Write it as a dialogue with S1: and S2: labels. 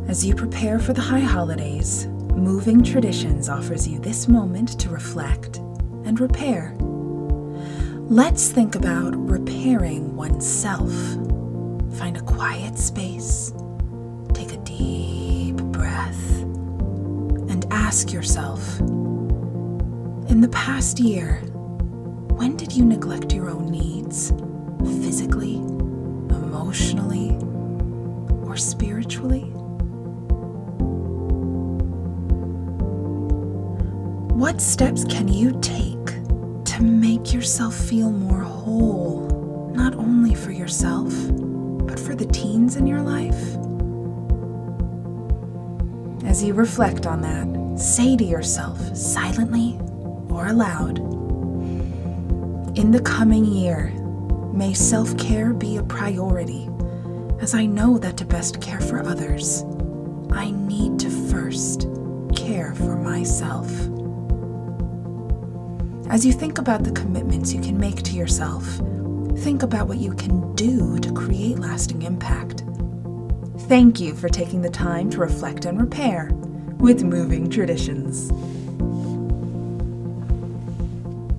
S1: As you prepare for the high holidays, Moving Traditions offers you this moment to reflect and repair. Let's think about repairing oneself. Find a quiet space, take a deep breath, and ask yourself, in the past year, when did you neglect your own needs, physically, emotionally, or spiritually? What steps can you take to make yourself feel more whole, not only for yourself, but for the teens in your life? As you reflect on that, say to yourself, silently or aloud, in the coming year, may self-care be a priority, as I know that to best care for others, I need to first care for myself. As you think about the commitments you can make to yourself, think about what you can do to create lasting impact. Thank you for taking the time to reflect and repair with Moving Traditions.